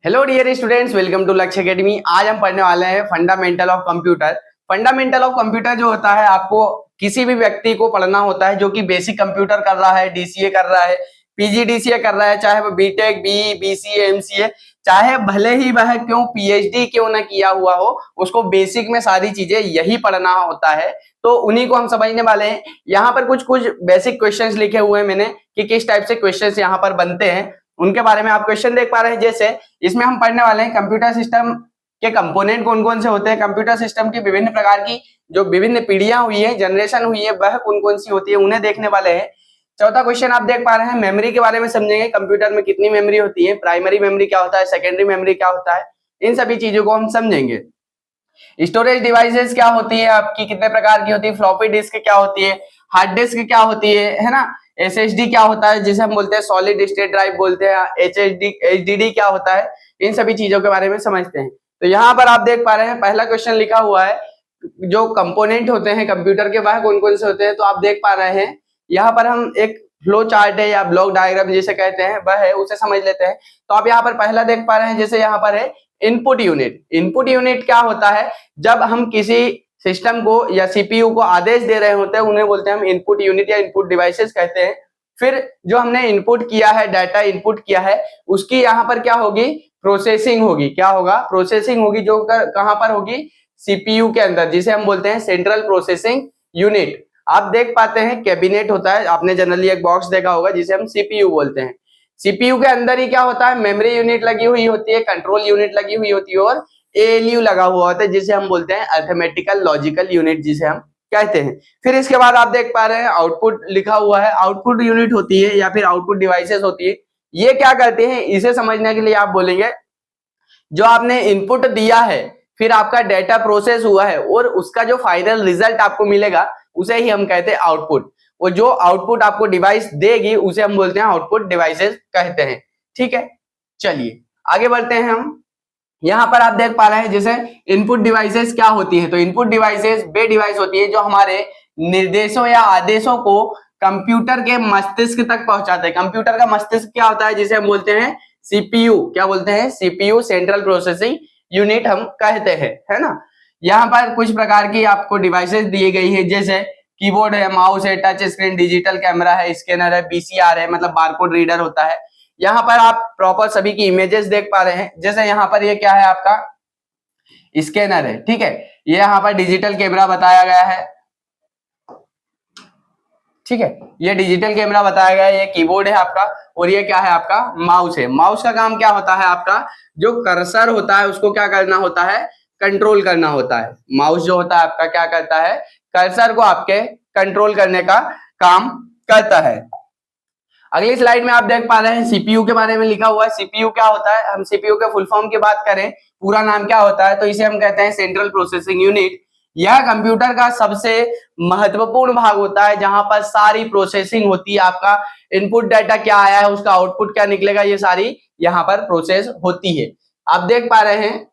Hello dear students, welcome to Lakshya academy. आज हम पढ़ने वाले हैं fundamental of computer. Fundamental of computer जो होता है, आपको किसी भी व्यक्ति को पढ़ना होता है जो कि बेसिक कंप्यूटर कर रहा है, डीसीए कर रहा है, पीजीडीसीए कर रहा है, चाहे वो बीटेक, बीई, बीसीए, एमसीए, चाहे भले ही वह क्यों पीएचडी क्यों ना किया हुआ हो, उसको बेसिक में सारी चीजें यही पढ़ना होता है। तो उन्हीं को हम समझने वाले हैं। यहाँ पर कुछ कुछ बेसिक क्वेश्चंस लिखे हुए हैं मैंने कि किस टाइप से क्वेश्चंस यहाँ पर बनते हैं, उनके बारे में आप क्वेश्चन देख पा रहे हैं। जैसे इसमें हम पढ़ने वाले हैं कंप्यूटर सिस्टम के कंपोनेंट कौन कौन से होते हैं, कंप्यूटर सिस्टम की विभिन्न प्रकार की जो विभिन्न पीढ़ियां हुई है, जनरेशन हुई है, वह कौन कौन सी होती है, उन्हें देखने वाले हैं। चौथा क्वेश्चन आप देख पा रहे हैं, मेमोरी के बारे में समझेंगे। कंप्यूटर में कितनी मेमोरी होती है, प्राइमरी मेमोरी क्या होता है, सेकेंडरी मेमोरी क्या होता है, इन सभी चीजों को हम समझेंगे। स्टोरेज डिवाइसेस क्या होती है आपकी, कितने प्रकार की होती है, फ्लॉपी डिस्क क्या होती है, हार्ड डिस्क क्या होती है ना, एसएसडी क्या होता है जिसे हम बोलते हैं सॉलिड स्टेट ड्राइव बोलते हैं, एचडीडी क्या होता है, इन सभी चीजों के बारे में समझते हैं। तो यहाँ पर आप देख पा रहे हैं पहला क्वेश्चन लिखा हुआ है, जो कंपोनेंट होते हैं कंप्यूटर के वह कौन कौन से होते हैं। तो आप देख पा रहे हैं यहाँ पर हम एक फ्लो चार्ट है या ब्लॉक डायग्राम जिसे कहते हैं वह है, उसे समझ लेते हैं। तो आप यहाँ पर पहला देख पा रहे हैं, जैसे यहाँ पर है इनपुट यूनिट। इनपुट यूनिट क्या होता है, जब हम किसी सिस्टम को या सीपीयू को आदेश दे रहे होते हैं उन्हें बोलते हैं हम इनपुट यूनिट या इनपुट डिवाइसेस कहते हैं। फिर जो हमने इनपुट किया है, डाटा इनपुट किया है, उसकी यहाँ पर क्या होगी, प्रोसेसिंग होगी। क्या होगा, प्रोसेसिंग होगी, जो कहां पर होगी, सीपीयू के अंदर, जिसे हम बोलते हैं सेंट्रल प्रोसेसिंग यूनिट। आप देख पाते हैं कैबिनेट होता है, आपने जनरली एक बॉक्स देखा होगा जिसे हम सीपीयू बोलते हैं। सीपीयू के अंदर ही क्या होता है, मेमोरी यूनिट लगी हुई होती है, कंट्रोल यूनिट लगी हुई होती है और एएलयू लगा हुआ होता है जिसे हम बोलते हैं अरिथमेटिकल लॉजिकल यूनिट जिसे हम कहते हैं। फिर इसके बाद आप देख पा रहे हैं आउटपुट लिखा हुआ है, आउटपुट यूनिट होती है या फिर आउटपुट डिवाइसेस होती है। ये क्या करते हैं, इसे समझने के लिए आप बोलेंगे जो आपने इनपुट दिया है, फिर आपका डेटा प्रोसेस हुआ है और उसका जो फाइनल रिजल्ट आपको मिलेगा उसे ही हम कहते हैं आउटपुट। और जो आउटपुट आपको डिवाइस देगी उसे हम बोलते हैं आउटपुट डिवाइसेस कहते हैं। ठीक है, चलिए आगे बढ़ते हैं हम। यहाँ पर आप देख पा रहे हैं जैसे इनपुट डिवाइसेस क्या होती है। तो इनपुट डिवाइसेस वे डिवाइस होती है जो हमारे निर्देशों या आदेशों को कंप्यूटर के मस्तिष्क तक पहुंचाते हैं। कंप्यूटर का मस्तिष्क क्या होता है, जिसे हम बोलते हैं सीपीयू। क्या बोलते हैं, सीपीयू, सेंट्रल प्रोसेसिंग यूनिट हम कहते हैं, है ना। यहाँ पर कुछ प्रकार की आपको डिवाइसेस दी गई है, जैसे कीबोर्ड है, माउस है, टच स्क्रीन, डिजिटल कैमरा है, स्कैनर है, बीसीआर है, मतलब बारकोड रीडर होता है। यहाँ पर आप प्रॉपर सभी की इमेजेस देख पा रहे हैं। जैसे यहाँ पर ये क्या है, आपका स्कैनर है, ठीक है। ये यहाँ पर डिजिटल कैमरा बताया गया है, ठीक है, ये डिजिटल कैमरा बताया गया है। ये कीबोर्ड है आपका, और ये क्या है, आपका माउस है। माउस का काम क्या होता है, आपका जो कर्सर होता है उसको क्या करना होता है, कंट्रोल करना होता है। माउस जो होता है आपका क्या करता है, कर्सर को आपके कंट्रोल करने का काम करता है। अगली स्लाइड में आप देख पा रहे हैं सीपीयू के बारे में लिखा हुआ है। सीपीयू क्या होता है, हम सीपीयू के फुल फॉर्म की बात करें, पूरा नाम क्या होता है, तो इसे हम कहते हैं सेंट्रल प्रोसेसिंग यूनिट। यह कंप्यूटर का सबसे महत्वपूर्ण भाग होता है जहां पर सारी प्रोसेसिंग होती है। आपका इनपुट डाटा क्या आया है, उसका आउटपुट क्या निकलेगा, ये सारी यहाँ पर प्रोसेस होती है। आप देख पा रहे हैं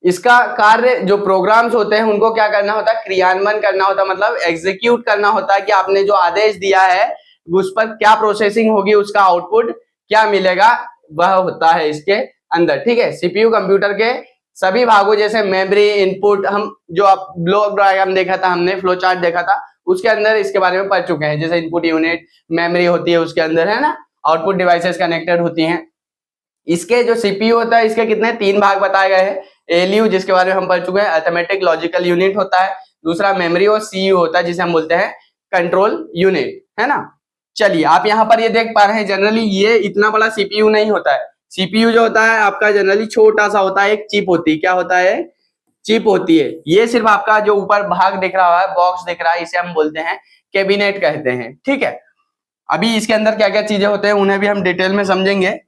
इसका कार्य, जो प्रोग्राम्स होते हैं उनको क्या करना होता है, क्रियान्वयन करना होता है, मतलब एग्जीक्यूट करना होता है कि आपने जो आदेश दिया है उस पर क्या प्रोसेसिंग होगी, उसका आउटपुट क्या मिलेगा, वह होता है इसके अंदर। ठीक है, सीपीयू कंप्यूटर के सभी भागों जैसे मेमोरी, इनपुट, हम जो आप ब्लॉक डायग्राम देखा था, हमने फ्लो चार्ट देखा था, उसके अंदर इसके बारे में पढ़ चुके हैं। जैसे इनपुट यूनिट, मेमोरी होती है उसके अंदर, है ना, आउटपुट डिवाइसेस कनेक्टेड होती हैं। इसके जो सीपीयू होता है, इसके कितने 3 भाग बताए गए हैं। एलयू जिसके बारे में हम पढ़ चुके हैं, अरिथमेटिक लॉजिकल यूनिट होता है, दूसरा मेमोरी, और सीयू होता है जिसे हम बोलते हैं कंट्रोल यूनिट, है ना। चलिए आप यहाँ पर ये देख पा रहे हैं, जनरली ये इतना बड़ा सीपीयू नहीं होता है। सीपीयू जो होता है आपका जनरली छोटा सा होता है, एक चिप होती है। क्या होता है, चिप होती है। ये सिर्फ आपका जो ऊपर भाग दिख रहा है, बॉक्स दिख रहा है, इसे हम बोलते हैं कैबिनेट कहते हैं। ठीक है, अभी इसके अंदर क्या क्या चीजें होते हैं उन्हें भी हम डिटेल में समझेंगे।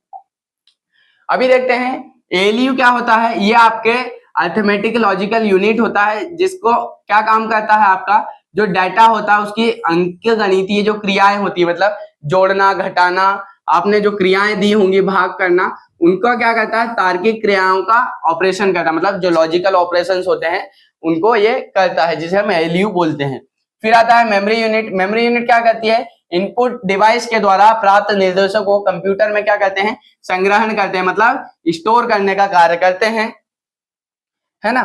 अभी देखते हैं एएलयू क्या होता है। ये आपके अरिथमेटिक लॉजिकल यूनिट होता है, जिसको क्या काम करता है, आपका जो डाटा होता है उसकी अंकगणितीय जो क्रियाएं होती है, मतलब जोड़ना, घटाना, आपने जो क्रियाएं दी होंगी, भाग करना, उनका क्या करता है, तार्किक क्रियाओं का ऑपरेशन करता है, मतलब जो लॉजिकल ऑपरेशंस होते हैं उनको ये करता है, जिसे हम एएलयू बोलते हैं। फिर आता है मेमोरी यूनिट। मेमोरी यूनिट क्या करती है, इनपुट डिवाइस के द्वारा प्राप्त निर्देशों को कंप्यूटर में क्या करते हैं, संग्रहण करते हैं, मतलब स्टोर करने का कार्य करते हैं, है ना।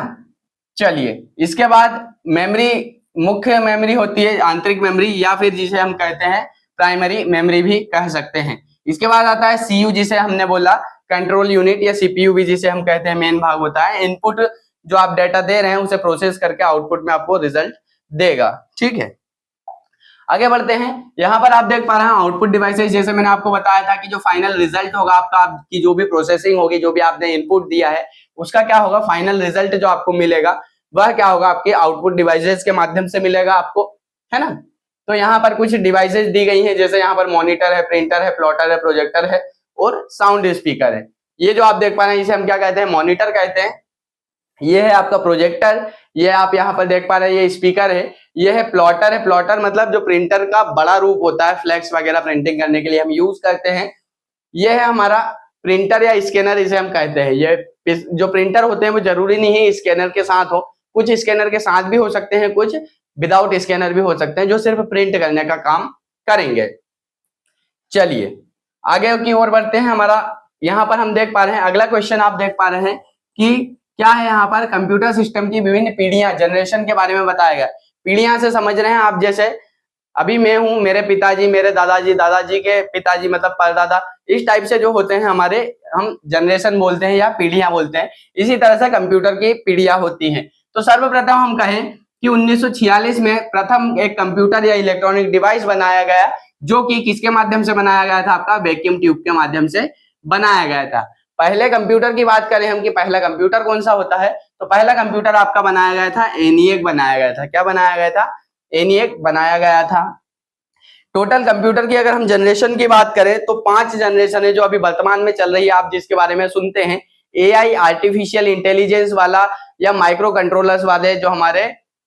चलिए इसके बाद मेमोरी, मुख्य मेमोरी होती है आंतरिक मेमोरी, या फिर जिसे हम कहते हैं प्राइमरी मेमोरी भी कह सकते हैं। इसके बाद आता है सीयू, जिसे हमने बोला कंट्रोल यूनिट, या सीपीयू भी जिसे हम कहते हैं मेन भाग होता है। इनपुट जो आप डेटा दे रहे हैं उसे प्रोसेस करके आउटपुट में आपको रिजल्ट देगा, ठीक है। आगे बढ़ते हैं, यहाँ पर आप देख पा रहे हैं आउटपुट डिवाइसेस, जैसे मैंने आपको बताया था कि जो फाइनल रिजल्ट होगा आपका, आपकी जो भी प्रोसेसिंग होगी, जो भी आपने इनपुट दिया है उसका क्या होगा, फाइनल रिजल्ट जो आपको मिलेगा वह क्या होगा, आपके आउटपुट डिवाइसेस के माध्यम से मिलेगा आपको, है ना। तो यहाँ पर कुछ डिवाइसेस दी गई हैं, जैसे यहाँ पर मॉनिटर है, प्रिंटर है, प्लॉटर है, प्रोजेक्टर है और साउंड स्पीकर है। ये जो आप देख पा रहे हैं इसे हम क्या कहते हैं, मॉनिटर कहते हैं। ये है आपका प्रोजेक्टर, ये आप यहाँ पर देख पा रहे हैं ये स्पीकर है। ये है प्लॉटर, है प्लॉटर मतलब जो प्रिंटर का बड़ा रूप होता है, फ्लैक्स वगैरह प्रिंटिंग करने के लिए हम यूज करते हैं। ये है हमारा प्रिंटर या स्कैनर, इसे हम कहते हैं। ये जो प्रिंटर होते हैं वो जरूरी नहीं है स्कैनर के साथ हो, कुछ स्कैनर के साथ भी हो सकते हैं, कुछ विदाउट स्कैनर भी हो सकते हैं, जो सिर्फ प्रिंट करने का काम करेंगे। चलिए आगे की ओर बढ़ते हैं। हमारा यहाँ पर हम देख पा रहे हैं अगला क्वेश्चन, आप देख पा रहे हैं कि क्या है, यहाँ पर कंप्यूटर सिस्टम की विभिन्न पीढ़ियां, जनरेशन के बारे में बताया गया। पीढ़ियां से समझ रहे हैं आप, जैसे अभी मैं हूं, मेरे पिताजी, मेरे दादाजी, दादाजी के पिताजी मतलब परदादा, इस टाइप से जो होते हैं हमारे, हम जनरेशन बोलते हैं या पीढ़ियां बोलते हैं। इसी तरह से कंप्यूटर की पीढ़ियां होती हैं। तो सर्वप्रथम हम कहें कि 1946 में प्रथम एक कंप्यूटर या इलेक्ट्रॉनिक डिवाइस बनाया गया, जो कि किसके माध्यम से बनाया गया था, आपका वैक्यूम ट्यूब के माध्यम से बनाया गया था। पहले कंप्यूटर की बात करें हम कि पहला कंप्यूटर कौन सा होता है, तो पहला कंप्यूटर आपका बनाया गया था ENIAC बनाया गया था। क्या बनाया गया था, ENIAC बनाया गया था। टोटल कंप्यूटर की अगर हम जनरेशन की बात करें तो 5 जनरेशन है जो अभी वर्तमान में चल रही है, आप जिसके बारे में सुनते हैं। AI आर्टिफिशियल इंटेलिजेंस वाला या माइक्रो कंट्रोलर्स वाले जो हमारे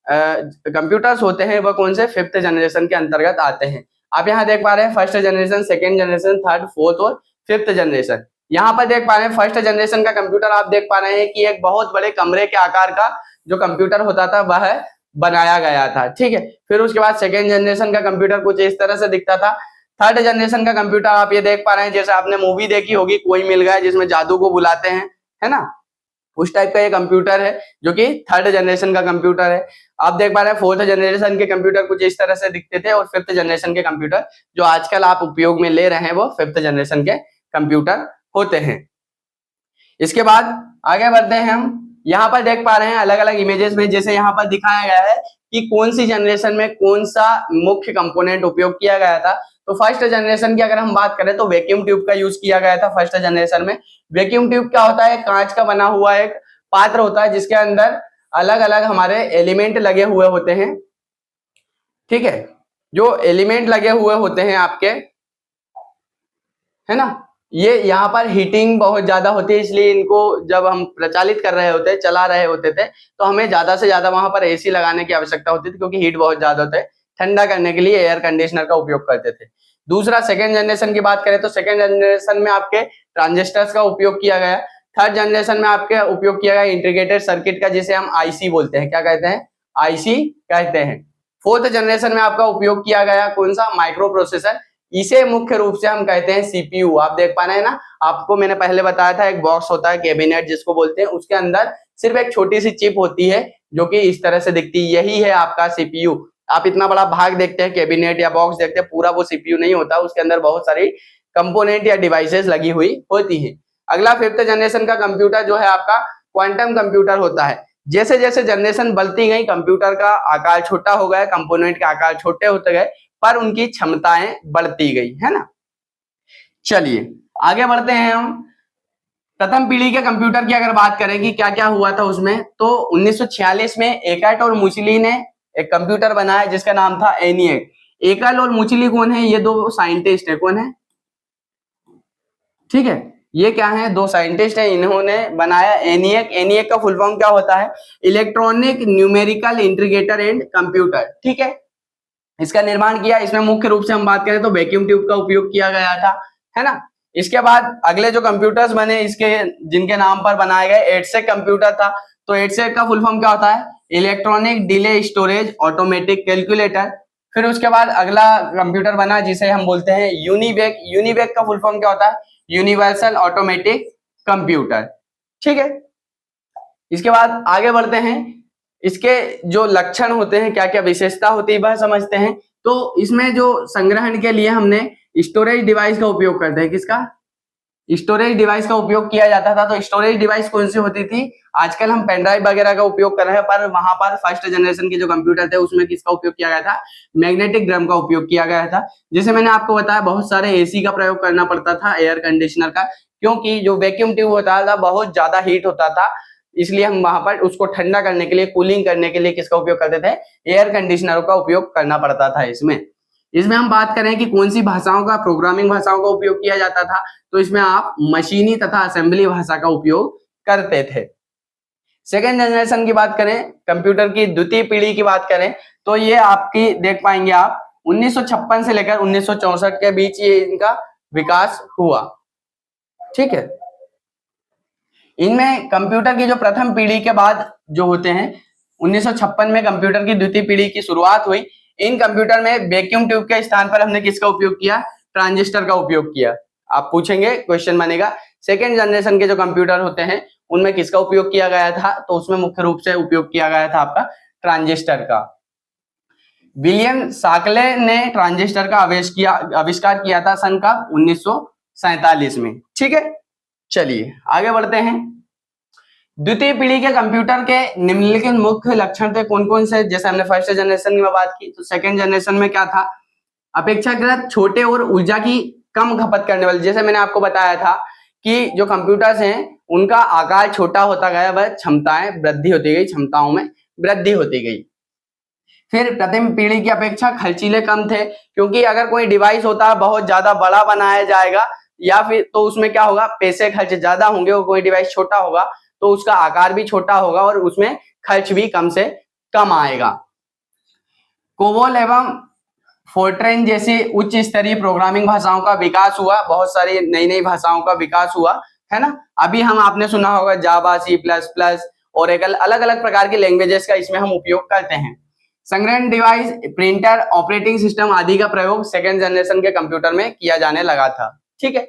कंप्यूटर्स होते हैं, वह कौन से 5th जनरेशन के अंतर्गत आते हैं। आप यहाँ देख पा रहे हैं 1st generation, 2nd generation, 3rd, 4th और 5th जनरेशन। यहाँ पर देख पा रहे हैं 1st जनरेशन का कंप्यूटर, आप देख पा रहे हैं कि एक बहुत बड़े कमरे के आकार का जो कंप्यूटर होता था वह बनाया गया था, ठीक है। फिर उसके बाद 2nd जनरेशन का कंप्यूटर कुछ इस तरह से दिखता था। 3rd जनरेशन का कंप्यूटर आप ये देख पा रहे हैं, जैसे आपने मूवी देखी होगी कोई मिल गया, जिसमें जादू को बुलाते हैं, है ना, उस टाइप का ये कंप्यूटर है जो कि 3rd जनरेशन का कंप्यूटर है। आप देख पा रहे हैं 4th जनरेशन के कंप्यूटर कुछ इस तरह से दिखते थे, और 5th जनरेशन के कंप्यूटर जो आजकल आप उपयोग में ले रहे हैं वो 5th जनरेशन के कंप्यूटर होते हैं। इसके बाद आगे बढ़ते हैं हम, यहाँ पर देख पा रहे हैं अलग अलग इमेजेस में, जैसे यहाँ पर दिखाया गया है कि कौन सी जनरेशन में कौन सा मुख्य कंपोनेंट उपयोग किया गया था। तो 1st जनरेशन की अगर हम बात करें तो वैक्यूम ट्यूब का यूज किया गया था 1st जनरेशन में। वैक्यूम ट्यूब क्या होता है, कांच का बना हुआ एक पात्र होता है जिसके अंदर अलग अलग हमारे एलिमेंट लगे हुए होते हैं, ठीक है। जो एलिमेंट लगे हुए होते हैं आपके, है ना, ये यहाँ पर हीटिंग बहुत ज्यादा होती है, इसलिए इनको जब हम प्रचालित कर रहे होते, चला रहे होते थे, तो हमें ज्यादा से ज्यादा वहां पर AC लगाने की आवश्यकता होती थी, क्योंकि हीट बहुत ज्यादा होता है। ठंडा करने के लिए एयर कंडीशनर का उपयोग करते थे। दूसरा 2nd जनरेशन की बात करें तो 2nd जनरेशन में आपके ट्रांजिस्टर्स का उपयोग किया गया। 3rd जनरेशन में आपके उपयोग किया गया इंटीग्रेटेड सर्किट का, जिसे हम IC बोलते हैं। क्या कहते हैं, IC कहते हैं। 4th जनरेशन में आपका उपयोग किया गया कौन सा, माइक्रो प्रोसेसर। इसे मुख्य रूप से हम कहते हैं CPU। आप देख पा रहे हैं ना, आपको मैंने पहले बताया था एक बॉक्स होता है कैबिनेट जिसको बोलते हैं, उसके अंदर सिर्फ एक छोटी सी चिप होती है जो कि इस तरह से दिखती है, यही है आपका CPU। आप इतना बड़ा भाग देखते हैं, कैबिनेट या बॉक्स देखते हैं, पूरा वो CPU नहीं होता, उसके अंदर बहुत सारी कंपोनेंट या डिवाइसेस लगी हुई होती है। अगला 5th जनरेशन का कंप्यूटर जो है आपका क्वांटम कंप्यूटर होता है। जैसे जैसे जनरेशन बढ़ती गई, कंप्यूटर का आकार छोटा हो गया, कंपोनेंट के आकार छोटे होते गए, पर उनकी क्षमताएं बढ़ती गई, है ना। चलिए आगे बढ़ते हैं हम। प्रथम पीढ़ी के कंप्यूटर की अगर बात करें कि क्या क्या हुआ था उसमें, तो 1946 में एकर्ट और मुचली ने एक कंप्यूटर बनाया जिसका नाम था ENIAC। एकल और मुचली कौन है, ये 2 साइंटिस्ट है, कौन है, ठीक है, ये क्या है, 2 साइंटिस्ट है, इन्होंने बनाया ENIAC। ENIAC का फुल फॉर्म क्या होता है, electronic numerical integrator and computer, ठीक है। इसका निर्माण किया, इसमें मुख्य रूप से हम बात करें तो वैक्यूम ट्यूब का उपयोग किया गया था, है ना। इसके बाद अगले जो कंप्यूटर्स बने इसके, जिनके नाम पर बनाए गए, 8sec कंप्यूटर था। तो 8sec का फुल फॉर्म क्या होता है, electronic delay storage automatic calculator. फिर उसके बाद अगला कंप्यूटर बना जिसे हम बोलते हैं यूनिवेक। यूनिवेक का फुल फॉर्म क्या होता है? Universal automatic computer. ठीक है, इसके बाद आगे बढ़ते हैं। इसके जो लक्षण होते हैं, क्या क्या विशेषता होती है वह समझते हैं। तो इसमें जो संग्रहण के लिए हमने स्टोरेज डिवाइस का उपयोग करते हैं। किसका? स्टोरेज डिवाइस का उपयोग किया जाता था। तो स्टोरेज डिवाइस कौन सी होती थी? आजकल हम पेन ड्राइव वगैरह का उपयोग कर रहे हैं, पर वहां पर फर्स्ट जनरेशन के जो कंप्यूटर थे उसमें किसका उपयोग किया गया था? मैग्नेटिक ड्रम का उपयोग किया गया था। जैसे मैंने आपको बताया, बहुत सारे एसी का प्रयोग करना पड़ता था, एयर कंडीशनर का, क्योंकि जो वैक्यूम ट्यूब होता था बहुत ज्यादा हीट होता था, इसलिए हम वहां पर उसको ठंडा करने के लिए, कूलिंग करने के लिए किसका उपयोग करते थे? एयर कंडीशनर का उपयोग करना पड़ता था। इसमें हम बात करें कि कौन सी भाषाओं का, प्रोग्रामिंग भाषाओं का उपयोग किया जाता था, तो इसमें आप मशीनी तथा असेंबली भाषा का उपयोग करते थे। सेकेंड जनरेशन की बात करें, कंप्यूटर की द्वितीय पीढ़ी की बात करें, तो ये आपकी देख पाएंगे आप 1956 से लेकर 1964 के बीच ये इनका विकास हुआ। ठीक है, इनमें कंप्यूटर की जो प्रथम पीढ़ी के बाद जो होते हैं, 1956 में कंप्यूटर की द्वितीय पीढ़ी की शुरुआत हुई। इन कंप्यूटर में वैक्यूम ट्यूब के स्थान पर हमने किसका उपयोग किया? ट्रांजिस्टर का उपयोग किया। आप पूछेंगे, क्वेश्चन बनेगा सेकेंड जनरेशन के जो कंप्यूटर होते हैं उनमें किसका उपयोग किया गया था? तो उसमें मुख्य रूप से उपयोग किया गया था आपका ट्रांजिस्टर का। विलियम शाक्ले ने ट्रांजिस्टर का आविष्कार किया था सन का 1947 में। ठीक है, चलिए आगे बढ़ते हैं। द्वितीय पीढ़ी के कंप्यूटर के निम्नलिखित मुख्य लक्षण थे कौन कौन से? जैसे हमने फर्स्ट जनरेशन में बात की, तो सेकंड जनरेशन में क्या था? अपेक्षाकृत छोटे और ऊर्जा की कम खपत करने वाले। जैसे मैंने आपको बताया था कि जो कंप्यूटर्स हैं उनका आकार छोटा होता गया, वह क्षमताएं वृद्धि होती गई, क्षमताओं में वृद्धि होती गई। फिर प्रथम पीढ़ी की अपेक्षा खर्चीले कम थे, क्योंकि अगर कोई डिवाइस होता है बहुत ज्यादा बड़ा बनाया जाएगा या फिर तो उसमें क्या होगा? पैसे खर्च ज्यादा होंगे, और कोई डिवाइस छोटा होगा तो उसका आकार भी छोटा होगा और उसमें खर्च भी कम से कम आएगा। कोबोल एवं फोर्ट्रेन जैसी उच्च स्तरीय प्रोग्रामिंग भाषाओं का विकास हुआ, बहुत सारी नई नई भाषाओं का विकास हुआ, है ना। अभी हम आपने सुना होगा जावा, C++, ओरेकल, अलग अलग प्रकार की लैंग्वेजेस का इसमें हम उपयोग करते हैं। संग्रहण डिवाइस, प्रिंटर, ऑपरेटिंग सिस्टम आदि का प्रयोग सेकेंड जनरेशन के कंप्यूटर में किया जाने लगा था। ठीक है,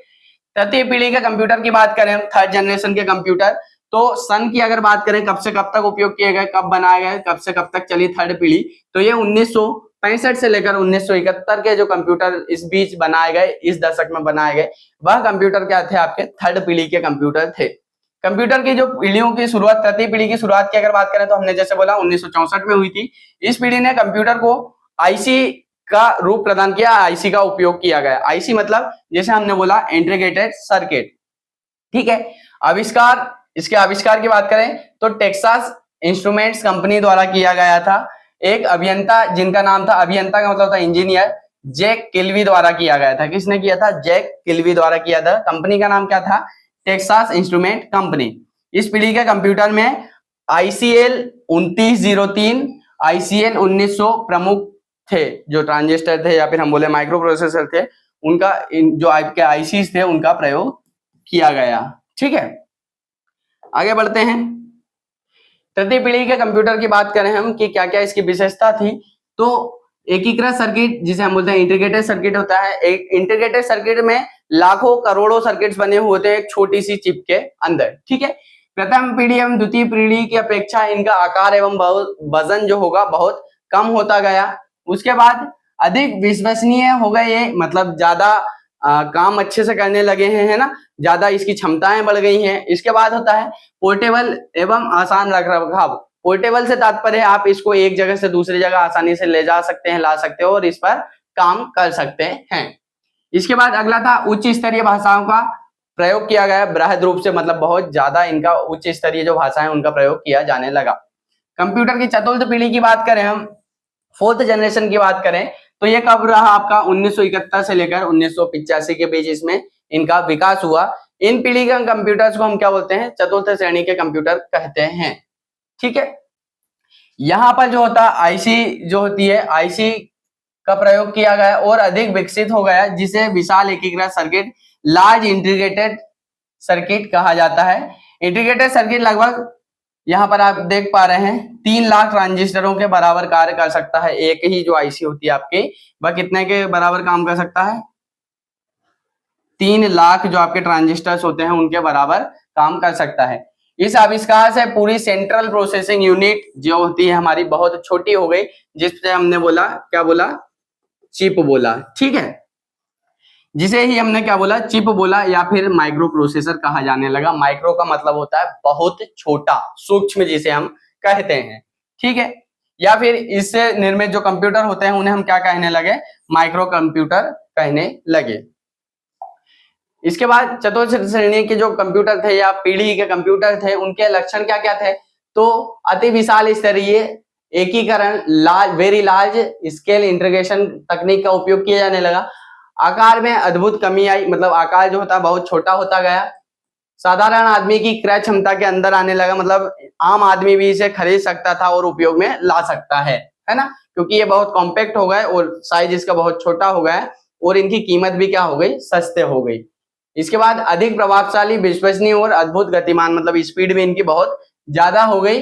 तृतीय पीढ़ी के कंप्यूटर की बात करें, थर्ड जनरेशन के कंप्यूटर, तो सन की अगर बात करें कब से कब तक उपयोग किए गए, कब बनाए गए, कब से कब तक चली थर्ड पीढ़ी, तो ये 1965 से लेकर 1971 के जो कंप्यूटर इस बीच बनाए गए, इस दशक में बनाए गए, वह कंप्यूटर क्या थे? आपके थर्ड पीढ़ी के कंप्यूटर थे। कंप्यूटर की जो पीढ़ियों की शुरुआत, तृतीय पीढ़ी की शुरुआत की अगर बात करें तो हमने जैसे बोला 1964 में हुई थी। इस पीढ़ी ने कंप्यूटर को आईसी का रूप प्रदान किया, आईसी का उपयोग किया गया। आईसी मतलब जैसे हमने बोला इंटीग्रेटेड सर्किट। ठीक है, आविष्कार, इसके आविष्कार की बात करें तो टेक्सास इंस्ट्रूमेंट्स कंपनी द्वारा किया गया था। एक अभियंता जिनका नाम था, अभियंता का मतलब था इंजीनियर, जैक किल्वी द्वारा किया गया था। किसने किया था? जैक किल्वी द्वारा किया था। कंपनी का नाम क्या था? Texas instrument company. इस पीढ़ी के कंप्यूटर में ICL 2903, ICL 1900 प्रमुख थे, जो ट्रांजिस्टर थे या फिर हम बोले माइक्रो प्रोसेसर थे, उनका जो आपके आईसीज थे उनका प्रयोग किया गया। ठीक है, आगे बढ़ते हैं। तृतीय पीढ़ी के कंप्यूटर की बात करें हम कि क्या क्या इसकी विशेषता थी, तो एकीकृत सर्किट जिसे हम बोलते हैं इंटीग्रेटेड सर्किट होता है। एक इंटीग्रेटेड सर्किट में लाखों करोड़ों सर्किट्स बने हुए थे एक छोटी सी चिप के अंदर। ठीक है, प्रथम पीढ़ी एवं द्वितीय पीढ़ी की अपेक्षा इनका आकार एवं वजन जो होगा बहुत कम होता गया। उसके बाद अधिक विश्वसनीय हो गए ये, मतलब ज्यादा काम अच्छे से करने लगे हैं, है ना, ज्यादा इसकी क्षमताएं बढ़ गई हैं। इसके बाद होता है पोर्टेबल एवं आसान रखरखाव। पोर्टेबल से तात्पर्य है आप इसको एक जगह से दूसरी जगह आसानी से ले जा सकते हैं, ला सकते हो और इस पर काम कर सकते हैं। इसके बाद अगला था उच्च स्तरीय भाषाओं का प्रयोग किया गया बृहद रूप से, मतलब बहुत ज्यादा इनका उच्च स्तरीय जो भाषाएं उनका प्रयोग किया जाने लगा। कंप्यूटर की चतुर्थ पीढ़ी की बात करें हम, फोर्थ जनरेशन की बात करें, तो ये कब रहा आपका 1971 से लेकर 1985 के बीच इसमें इनका विकास हुआ। इन पीढ़ी के कंप्यूटर्स को हम क्या बोलते हैं? चतुर्थ श्रेणी के कंप्यूटर कहते हैं। ठीक है, यहां पर जो होता है आईसी जो होती है, आईसी का प्रयोग किया गया और अधिक विकसित हो गया, जिसे विशाल एकीकृत सर्किट, लार्ज इंटीग्रेटेड सर्किट कहा जाता है। इंटीग्रेटेड सर्किट लगभग यहाँ पर आप देख पा रहे हैं 3 लाख ट्रांजिस्टरों के बराबर कार्य कर सकता है। एक ही जो आईसी होती है आपकी, वह कितने के बराबर काम कर सकता है? 3 लाख जो आपके ट्रांजिस्टर्स होते हैं उनके बराबर काम कर सकता है। इस आविष्कार से पूरी सेंट्रल प्रोसेसिंग यूनिट जो होती है हमारी बहुत छोटी हो गई, जिससे हमने बोला, क्या बोला? चिप बोला। ठीक है, जिसे ही हमने क्या बोला? चिप बोला, या फिर माइक्रो प्रोसेसर कहा जाने लगा। माइक्रो का मतलब होता है बहुत छोटा, सूक्ष्म जिसे हम कहते हैं। ठीक है, या फिर इससे निर्मित जो कंप्यूटर होते हैं उन्हें हम क्या कहने लगे? माइक्रो कंप्यूटर कहने लगे। इसके बाद चतुर्थ श्रेणी के जो कंप्यूटर थे या पीढ़ी के कंप्यूटर थे, उनके लक्षण क्या क्या थे? तो अति विशाल स्तरीय एकीकरण, वेरी लार्ज स्केल इंटीग्रेशन तकनीक का उपयोग किया जाने लगा। आकार में अद्भुत कमी आई, मतलब आकार जो होता है बहुत छोटा होता गया। साधारण आदमी की क्रय क्षमता के अंदर आने लगा, मतलब आम आदमी भी इसे खरीद सकता था और उपयोग में ला सकता है ना, क्योंकि ये बहुत कॉम्पैक्ट हो गए और साइज इसका बहुत छोटा हो गया और इनकी कीमत भी क्या हो गई? सस्ते हो गई। इसके बाद अधिक प्रभावशाली, विश्वसनीय और अद्भुत गतिमान, मतलब स्पीड भी इनकी बहुत ज्यादा हो गई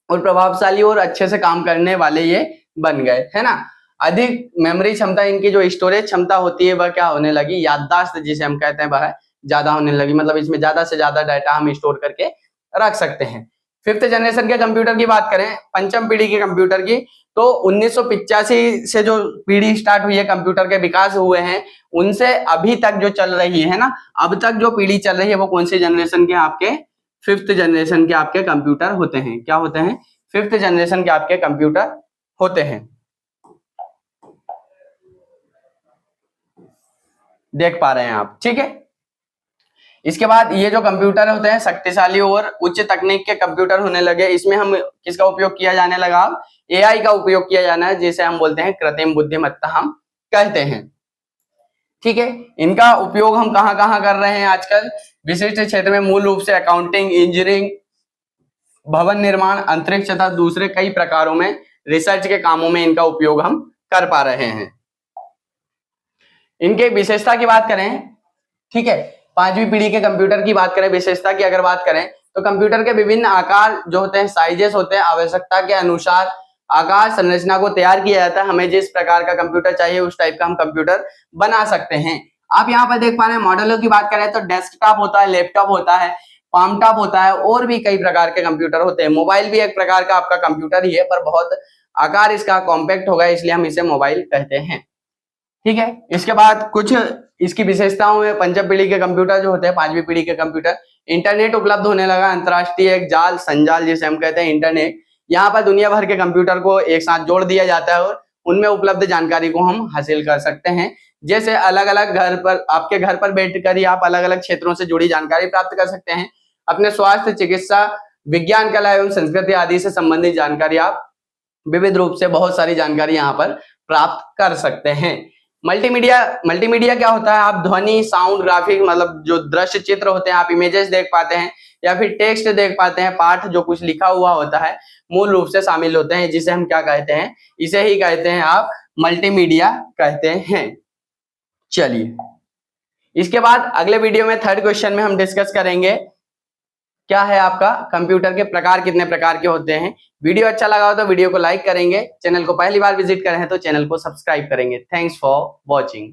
और प्रभावशाली और अच्छे से काम करने वाले ये बन गए, है ना। अधिक मेमोरी क्षमता, इनकी जो स्टोरेज क्षमता होती है वह क्या होने लगी? याददाश्त जिसे हम कहते हैं वह ज्यादा होने लगी, मतलब इसमें ज्यादा से ज्यादा डाटा हम स्टोर करके रख सकते हैं। 5th जनरेशन के कंप्यूटर की बात करें, पंचम पीढ़ी के कंप्यूटर की, तो 1985 से जो पीढ़ी स्टार्ट हुई है, कंप्यूटर के विकास हुए हैं, उनसे अभी तक जो चल रही है ना, अब तक जो पीढ़ी चल रही है वो कौन सी जनरेशन के? आपके 5th जनरेशन के आपके कंप्यूटर होते हैं। क्या होते हैं? 5th जनरेशन के आपके कंप्यूटर होते हैं। देख पा रहे हैं आप, ठीक है। इसके बाद ये जो कंप्यूटर होते हैं शक्तिशाली और उच्च तकनीक के कंप्यूटर होने लगे। इसमें हम किसका उपयोग किया जाने लगा? एआई का उपयोग किया जाना है, जिसे हम बोलते हैं कृत्रिम बुद्धिमत्ता हम कहते हैं। ठीक है, इनका उपयोग हम कहां कहां कर रहे हैं आजकल? विशिष्ट क्षेत्र में, मूल रूप से अकाउंटिंग, इंजीनियरिंग, भवन निर्माण, अंतरिक्ष तथा दूसरे कई प्रकारों में रिसर्च के कामों में इनका उपयोग हम कर पा रहे हैं। इनके विशेषता की बात करें, ठीक है, 5वीं पीढ़ी के कंप्यूटर की बात करें, विशेषता की अगर बात करें तो कंप्यूटर के विभिन्न आकार जो होते हैं, साइजेस होते हैं, आवश्यकता के अनुसार आकार संरचना को तैयार किया जाता है। हमें जिस प्रकार का कंप्यूटर चाहिए उस टाइप का हम कंप्यूटर बना सकते हैं। आप यहाँ पर देख पा रहे हैं, मॉडलों की बात करें तो डेस्कटॉप होता है, लैपटॉप होता है, पाम टॉप होता है और भी कई प्रकार के कंप्यूटर होते हैं। मोबाइल भी एक प्रकार का आपका कंप्यूटर ही है, पर बहुत आकार इसका कॉम्पैक्ट होगा, इसलिए हम इसे मोबाइल कहते हैं। ठीक है, इसके बाद कुछ इसकी विशेषताओं में, पंचम पीढ़ी के कंप्यूटर जो होते हैं, 5वीं पीढ़ी के कंप्यूटर, इंटरनेट उपलब्ध होने लगा, अंतरराष्ट्रीय एक जाल, संजाल जिसे हम कहते हैं इंटरनेट। यहाँ पर दुनिया भर के कंप्यूटर को एक साथ जोड़ दिया जाता है और उनमें उपलब्ध जानकारी को हम हासिल कर सकते हैं। जैसे अलग अलग घर पर, आपके घर पर बैठकर ही आप अलग अलग क्षेत्रों से जुड़ी जानकारी प्राप्त कर सकते हैं। अपने स्वास्थ्य, चिकित्सा, विज्ञान, कला एवं संस्कृति आदि से संबंधित जानकारी आप विविध रूप से बहुत सारी जानकारी यहाँ पर प्राप्त कर सकते हैं। मल्टीमीडिया क्या होता है? आप ध्वनि, साउंड, ग्राफिक, मतलब जो दृश्य चित्र होते हैं, आप इमेजेस देख पाते हैं या फिर टेक्स्ट देख पाते हैं, पाठ जो कुछ लिखा हुआ होता है मूल रूप से शामिल होते हैं, जिसे हम क्या कहते हैं? इसे ही कहते हैं आप मल्टीमीडिया कहते हैं। चलिए, इसके बाद अगले वीडियो में 3rd क्वेश्चन में हम डिस्कस करेंगे क्या है आपका कंप्यूटर के प्रकार, कितने प्रकार के होते हैं। वीडियो अच्छा लगा हो तो वीडियो को लाइक करेंगे, चैनल को पहली बार विजिट करें हैं तो चैनल को सब्सक्राइब करेंगे। Thanks for watching.